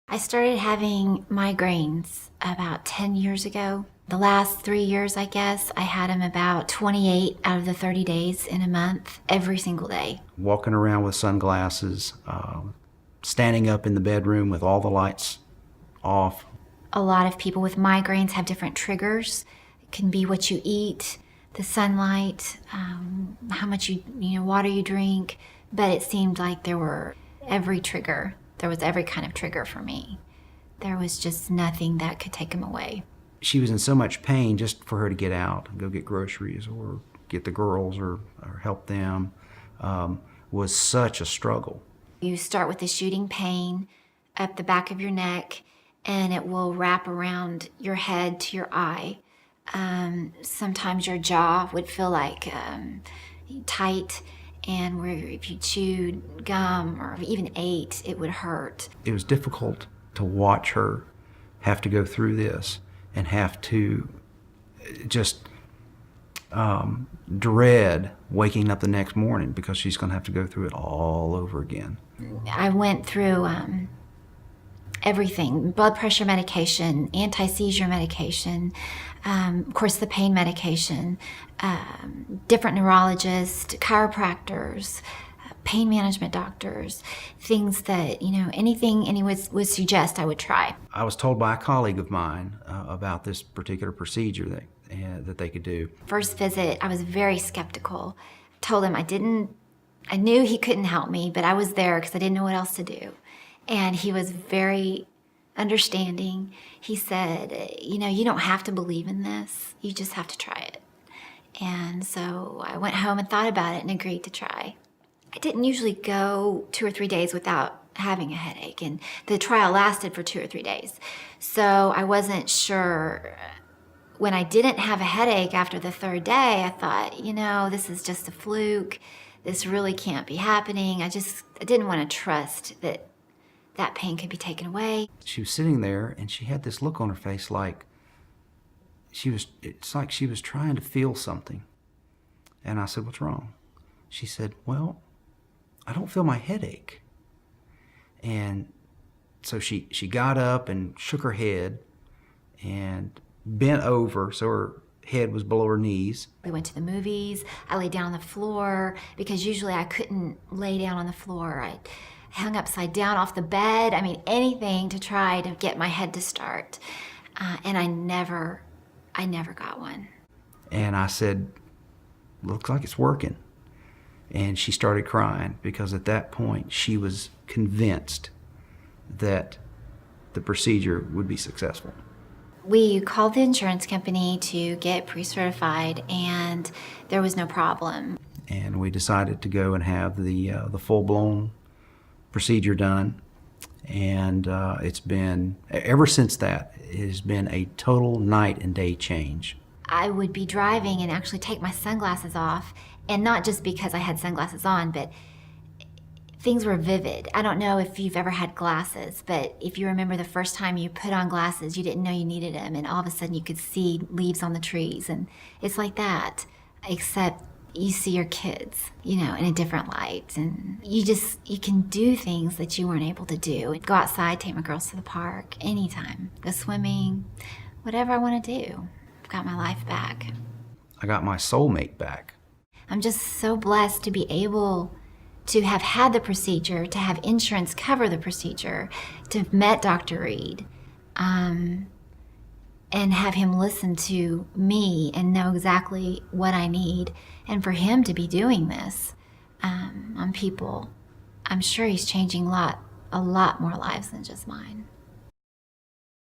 I started having migraines about 10 years ago. The last 3 years, I guess, I had them about 28 out of the 30 days in a month, every single day. Walking around with sunglasses, standing up in the bedroom with all the lights off. A lot of people with migraines have different triggers. It can be what you eat, the sunlight, how much water you drink, but it seemed like there was every kind of trigger for me. There was just nothing that could take them away. She was in so much pain just for her to get out and go get groceries or get the girls or help them was such a struggle. You start with the shooting pain up the back of your neck, and it will wrap around your head to your eye. Sometimes your jaw would feel like tight, and where if you chewed gum or even ate, it would hurt. It was difficult to watch her have to go through this and have to just dread waking up the next morning because she's going to have to go through it all over again. I went through everything: blood pressure medication, anti-seizure medication, of course the pain medication, different neurologists, chiropractors, pain management doctors, things that, anything anyone would suggest I would try. I was told by a colleague of mine about this particular procedure that they could do. First visit, I was very skeptical. Told him I knew he couldn't help me, but I was there because I didn't know what else to do. And he was very understanding. He said, you don't have to believe in this. You just have to try it. And so I went home and thought about it and agreed to try. I didn't usually go 2 or 3 days without having a headache, and the trial lasted for 2 or 3 days. So I wasn't sure. When I didn't have a headache after the 3rd day, I thought, this is just a fluke. This really can't be happening. I didn't want to trust that pain could be taken away. She was sitting there and she had this look on her face like it's like she was trying to feel something. And I said, "What's wrong?" She said, "Well, I don't feel my headache." And so she got up and shook her head and bent over so her head was below her knees. We went to the movies. I laid down on the floor because usually I couldn't lay down on the floor. I hung upside down off the bed. Anything to try to get my head to start. And I never got one. And I said, "Looks like it's working." And she started crying because at that point she was convinced that the procedure would be successful. We called the insurance company to get pre-certified, and there was no problem. And we decided to go and have the full-blown procedure done. And it's been, ever since that, it has been a total night and day change. I would be driving and actually take my sunglasses off, and not just because I had sunglasses on, but things were vivid. I don't know if you've ever had glasses, but if you remember the first time you put on glasses, you didn't know you needed them, and all of a sudden you could see leaves on the trees, and it's like that, except you see your kids, in a different light, and you can do things that you weren't able to do. Go outside, take my girls to the park, anytime, go swimming, whatever I want to do. I've got my life back. I got my soulmate back. I'm just so blessed to be able to have had the procedure, to have insurance cover the procedure, to have met Dr. Reed, and have him listen to me and know exactly what I need, and for him to be doing this on people. I'm sure he's changing a lot more lives than just mine.